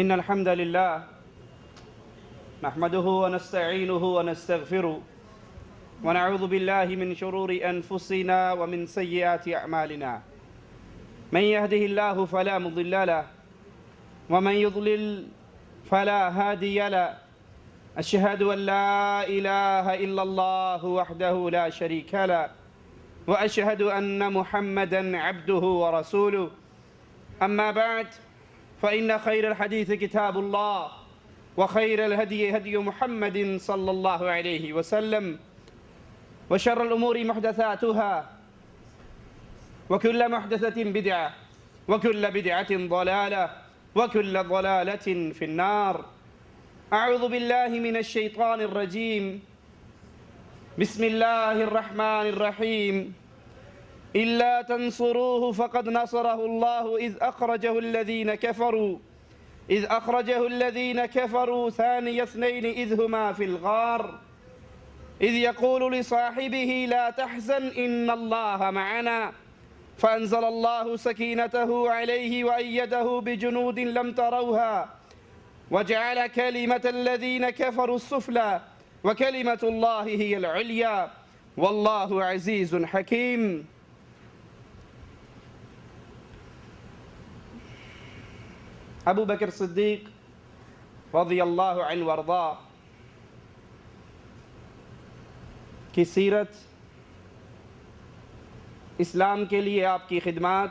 إن الحمد لله نحمده ونستعينه ونستغفره ونعوذ بالله من شرور أنفسنا ومن سيئات أعمالنا من يهده الله فلا مضل له ومن يضلل فلا هادي له أشهد أن لا إله إلا الله وحده لا شريك له وأشهد أن محمدًا عبده ورسوله أما بعد فإن خير الحديث كتاب الله وخير الهدي هدي محمد صلى الله عليه وسلم وشر الأمور محدثاتها وكل محدثة بدعة وكل بدعة ضلالة وكل ضلالة في النار. أعوذ بالله من الشيطان الرجيم. بسم الله الرحمن الرحيم. إلا تنصروه فقد نصره الله إذ أخرجه الذين كفروا ثاني اثنين إذ هما في الغار إذ يقول لصاحبه لا تحزن إن الله معنا فأنزل الله سكينته عليه وأيده بجنود لم تروها وجعل كلمة الذين كفروا السفلى وكلمة الله هي العليا والله عزيز حكيم. ابو بکر صدیق رضی اللہ عنہ وارضا کی سیرت، اسلام کے لیے آپ کی خدمات،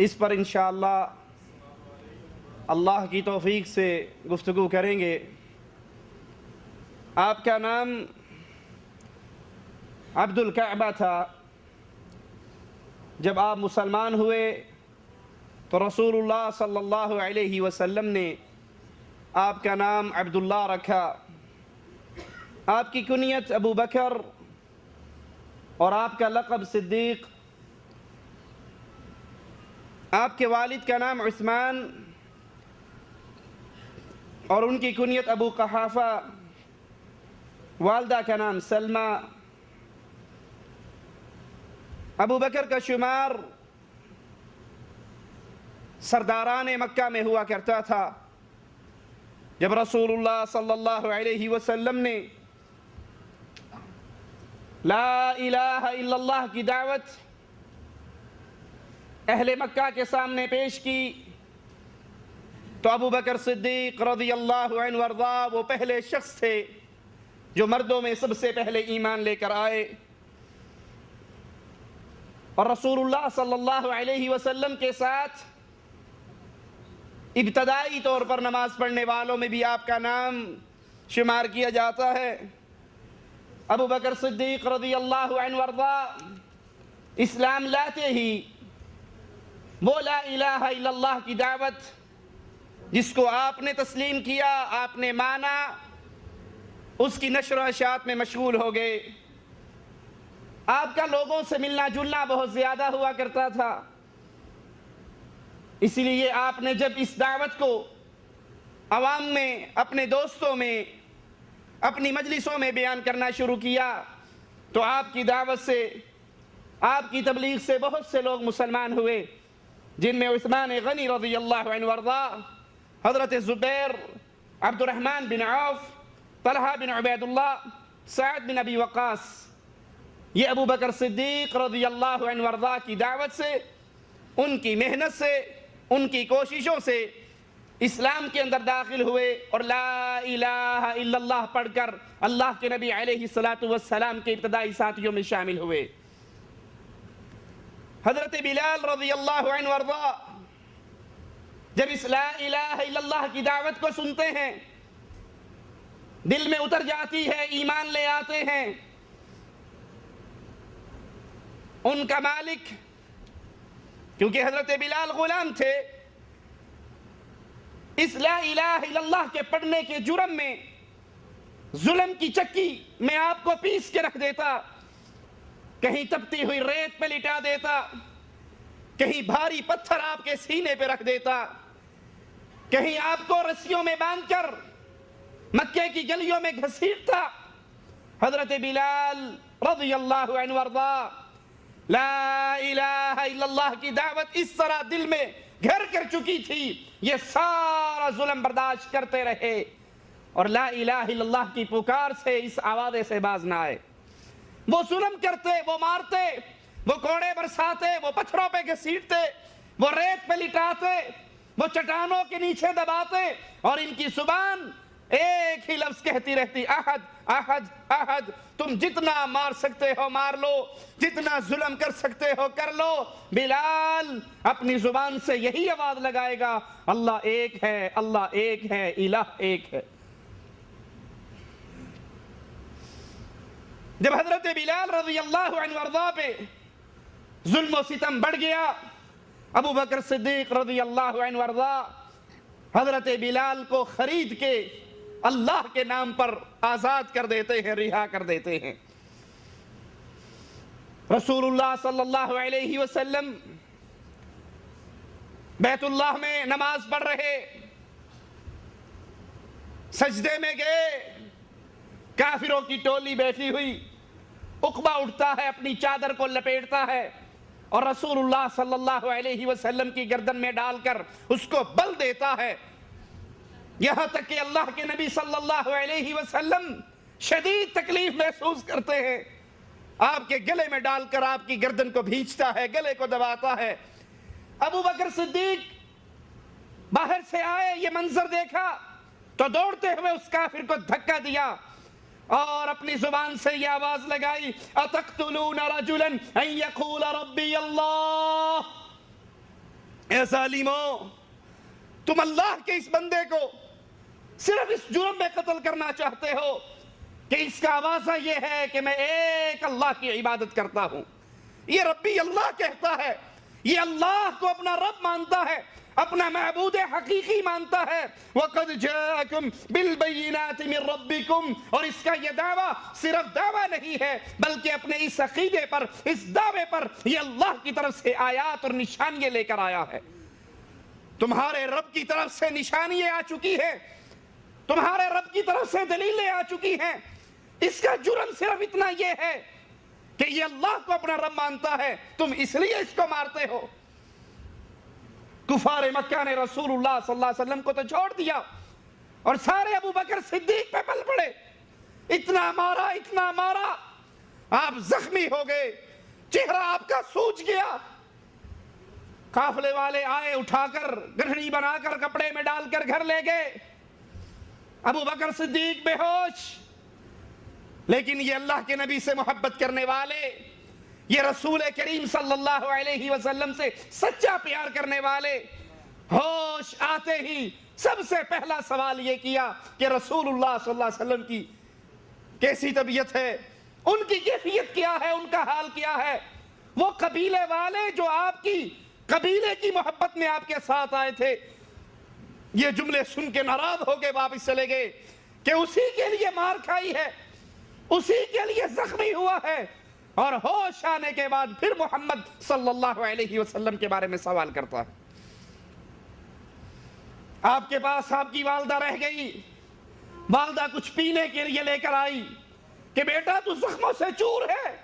اس پر انشاءاللہ اللہ کی توفیق سے گفتگو کریں گے. آپ کا نام عبد الکعبہ تھا. جب آپ مسلمان ہوئے تو رسول اللہ صلی اللہ علیہ وسلم نے آپ کا نام عبداللہ رکھا. آپ کی کنیت ابو بکر اور آپ کا لقب صدیق. آپ کے والد کا نام عثمان اور ان کی کنیت ابو قحافہ، والدہ کا نام سلمہ. ابو بکر کا شمار سرداران مکہ میں ہوا کرتا تھا. جب رسول اللہ صلی اللہ علیہ وسلم نے لا الہ الا اللہ کی دعوت اہل مکہ کے سامنے پیش کی تو ابو بکر صدیق رضی اللہ عنہ وارضا وہ پہلے شخص تھے جو مردوں میں سب سے پہلے ایمان لے کر آئے. اور رسول اللہ صلی اللہ علیہ وسلم کے ساتھ ابتدائی طور پر نماز پڑھنے والوں میں بھی آپ کا نام شمار کیا جاتا ہے. ابو بکر صدیق رضی اللہ عنہ وارضا اسلام لاتے ہی وہ لا الہ الا اللہ کی دعوت جس کو آپ نے تسلیم کیا، آپ نے مانا، اس کی نشر و اشاعت میں مشغول ہو گئے. آپ کا لوگوں سے ملنا جلنا بہت زیادہ ہوا کرتا تھا. اسی لیے آپ نے جب اس دعوت کو عوام میں، اپنے دوستوں میں، اپنی مجلسوں میں بیان کرنا شروع کیا تو آپ کی دعوت سے، آپ کی تبلیغ سے بہت سے لوگ مسلمان ہوئے، جن میں عثمان غنی رضی اللہ عنہ وارضا، حضرت زبیر، عبد الرحمن بن عوف، طلحہ بن عبید اللہ، سعد بن ابی وقاص. یہ ابو بکر صدیق رضی اللہ عنہ وارضا کی دعوت سے، ان کی محنت سے، ان کی کوششوں سے اسلام کے اندر داخل ہوئے اور لا الہ الا اللہ پڑھ کر اللہ کے نبی علیہ السلام کے ابتدائی ساتھیوں میں شامل ہوئے. حضرت بلال رضی اللہ عنہ وارضا جب اس لا الہ الا اللہ کی دعوت کو سنتے ہیں دل میں اتر جاتی ہے، ایمان لے آتے ہیں. ان کا مالک، کیونکہ حضرت بلال غلام تھے، اس لا الہ الا اللہ کے پڑھنے کے جرم میں ظلم کی چکی میں آپ کو پیس کے رکھ دیتا، کہیں تپتی ہوئی ریت پہ لٹا دیتا، کہیں بھاری پتھر آپ کے سینے پہ رکھ دیتا، کہیں آپ کو رسیوں میں باندھ کر مکے کی گلیوں میں گھسیٹتا. حضرت بلال رضی اللہ عنہ وارضا لا الہ الا اللہ کی دعوت اس طرح دل میں گھر کر چکی تھی، یہ سارا ظلم برداشت کرتے رہے اور لا الہ الا اللہ کی پکار سے اس آوازے سے باز نہ آئے۔ وہ ظلم کرتے، وہ مارتے، وہ کوڑے برساتے، وہ پتھروں پہ گھسیٹتے، وہ ریت پہ لٹاتے، وہ چٹانوں کے نیچے دباتے، اور ان کی زبان ایک ہی لفظ کہتی رہتی، احد احد احد۔ تم جتنا مار سکتے ہو مار لو، جتنا ظلم کر سکتے ہو کر لو، بلال اپنی زبان سے یہی آواز لگائے گا، اللہ ایک ہے، اللہ ایک ہے، الہ ایک ہے۔ جب حضرت بلال رضی اللہ عنہ وارضاہ پہ ظلم و ستم بڑھ گیا، ابو بکر صدیق رضی اللہ عنہ وارضاہ حضرت بلال کو خرید کے اللہ کے نام پر آزاد کر دیتے ہیں، رہا کر دیتے ہیں۔ رسول اللہ صلی اللہ علیہ وسلم بیت اللہ میں نماز پڑھ رہے، سجدے میں گئے، کافروں کی ٹولی بیٹھی ہوئی، عقبہ اٹھتا ہے، اپنی چادر کو لپیٹتا ہے اور رسول اللہ صلی اللہ علیہ وسلم کی گردن میں ڈال کر اس کو بل دیتا ہے، یہاں تک کہ اللہ کے نبی صلی اللہ علیہ وسلم شدید تکلیف محسوس کرتے ہیں، آپ کے گلے میں ڈال کر آپ کی گردن کو بھینچتا ہے، گلے کو دباتا ہے۔ ابو بکر صدیق باہر سے آئے، یہ منظر دیکھا تو دوڑتے ہوئے اس کافر کو دھکا دیا اور اپنی زبان سے یہ آواز لگائی، اتقتلون رجلا ان یقول ربی اللہ، اے ظالموں، تم اللہ کے اس بندے کو صرف اس جرم میں قتل کرنا چاہتے ہو کہ اس کا آوازہ یہ ہے کہ میں ایک اللہ کی عبادت کرتا ہوں، یہ ربی اللہ کہتا ہے، یہ اللہ کو اپنا رب مانتا ہے، اپنا معبود حقیقی مانتا ہے۔ وَقَدْ جَاءَكُمْ بِالْبَيِّنَاتِ مِنْ رَبِّكُمْ، اور اس کا یہ دعویٰ صرف دعویٰ نہیں ہے بلکہ اپنے اس عقیدے پر، اس دعوے پر یہ اللہ کی طرف سے آیات اور نشانیاں لے کر آیا ہے۔ تمہارے رب کی طرف سے نشانیاں آ چکی ہیں، تمہارے رب کی طرف سے دلیلیں آ چکی ہیں، اس کا جرم صرف اتنا یہ ہے کہ یہ اللہ کو اپنا رب مانتا ہے، تم اس لیے اس کو مارتے ہو۔ کفار مکہ نے رسول اللہ صلی اللہ علیہ وسلم کو تو چھوڑ دیا اور سارے ابو بکر صدیق پہ پل پڑے، اتنا مارا، آپ زخمی ہو گئے، چہرہ آپ کا سوج گیا۔ قافلے والے آئے، اٹھا کر گرہنی بنا کر کپڑے میں ڈال کر گھر لے گئے، ابو بکر صدیق بے ہوش، لیکن یہ اللہ کے نبی سے محبت کرنے والے، یہ رسول کریم صلی اللہ علیہ وسلم سے سچا پیار کرنے والے، ہوش آتے ہی سب سے پہلا سوال یہ کیا کہ رسول اللہ صلی اللہ علیہ وسلم کی کیسی طبیعت ہے، ان کی کیفیت کیا ہے، ان کا حال کیا ہے۔ وہ قبیلے والے جو آپ کی قبیلے کی محبت میں آپ کے ساتھ آئے تھے، یہ جملے سن کے ناراض ہو کے واپس چلے گئے کہ اسی کے لیے مار کھائی ہے، اسی کے لیے زخمی ہوا ہے، اور ہوش آنے کے بعد پھر محمد صلی اللہ علیہ وسلم کے بارے میں سوال کرتا ہے۔ آپ کے پاس آپ کی والدہ رہ گئی، والدہ کچھ پینے کے لیے لے کر آئی کہ بیٹا تو زخموں سے چور ہے،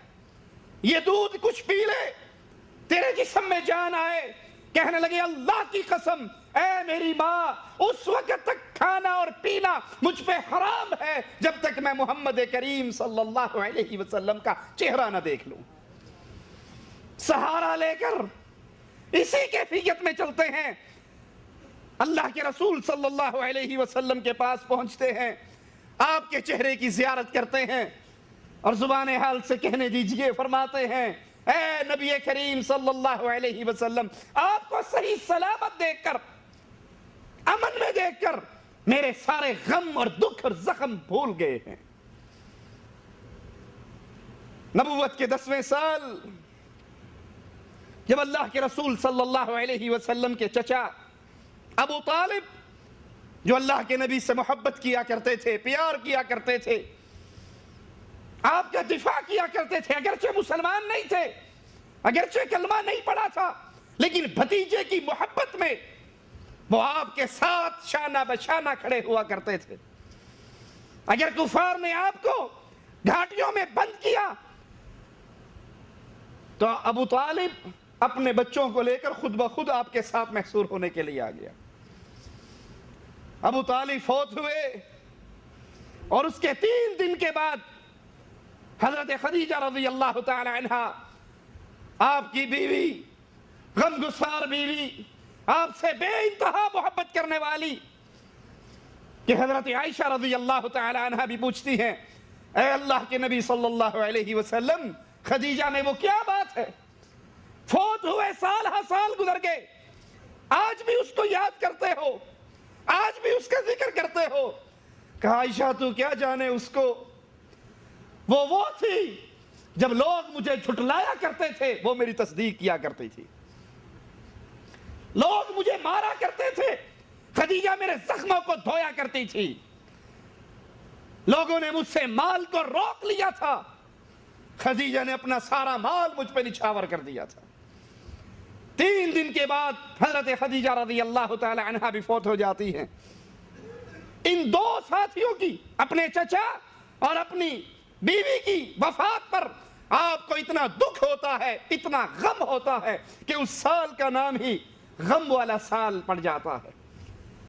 یہ دودھ کچھ پی لے، تیرے جسم میں جان آئے۔ کہنے لگے اللہ کی قسم اے میری ماں، اس وقت تک کھانا اور پینا مجھ پہ حرام ہے جب تک میں محمد کریم صلی اللہ علیہ وسلم کا چہرہ نہ دیکھ لوں۔ سہارا لے کر اسی کیفیت میں چلتے ہیں، اللہ کے رسول صلی اللہ علیہ وسلم کے پاس پہنچتے ہیں، آپ کے چہرے کی زیارت کرتے ہیں اور زبان حال سے کہنے دیجئے، فرماتے ہیں اے نبی کریم صلی اللہ علیہ وسلم، آپ کو صحیح سلامت دیکھ کر، امن میں دیکھ کر میرے سارے غم اور دکھ اور زخم بھول گئے ہیں۔ نبوت کے 10ویں سال جب اللہ کے رسول صلی اللہ علیہ وسلم کے چچا ابو طالب، جو اللہ کے نبی سے محبت کیا کرتے تھے، پیار کیا کرتے تھے، آپ کا دفاع کیا کرتے تھے، اگرچہ مسلمان نہیں تھے، اگرچہ کلمہ نہیں پڑھا تھا، لیکن بھتیجے کی محبت میں وہ آپ کے ساتھ شانہ بشانہ کھڑے ہوا کرتے تھے۔ اگر کفار نے آپ کو گھاٹیوں میں بند کیا تو ابو طالب اپنے بچوں کو لے کر خود بخود آپ کے ساتھ محصور ہونے کے لیے آ گیا۔ ابو طالب فوت ہوئے اور اس کے 3 دن کے بعد حضرت خدیجہ رضی اللہ تعالی عنہ، آپ کی بیوی، غمگسار بیوی، آپ سے بے انتہا محبت کرنے والی، کہ حضرت عائشہ رضی اللہ تعالی عنہ بھی پوچھتی ہیں، اے اللہ کے نبی صلی اللہ علیہ وسلم، خدیجہ میں وہ کیا بات ہے؟ فوت ہوئے سال ہا سال گزر گئے، آج بھی اس کو یاد کرتے ہو، آج بھی اس کا ذکر کرتے ہو؟ کہا عائشہ تو کیا جانے اس کو، وہ تھی جب لوگ مجھے جھٹلایا کرتے تھے وہ میری تصدیق کیا کرتی تھی، لوگ مجھے مارا کرتے تھے خدیجہ میرے زخموں کو دھویا کرتی تھی، لوگوں نے مجھ سے مال کو روک لیا تھا، خدیجہ نے اپنا سارا مال مجھ پہ نچھاور کر دیا تھا۔ 3 دن کے بعد حضرت خدیجہ رضی اللہ تعالی عنہا بھی فوت ہو جاتی ہیں۔ ان 2 ساتھیوں کی، اپنے چچا اور اپنی بیوی کی وفات پر آپ کو اتنا دکھ ہوتا ہے، اتنا غم ہوتا ہے کہ اس سال کا نام ہی غم والا سال پڑ جاتا ہے۔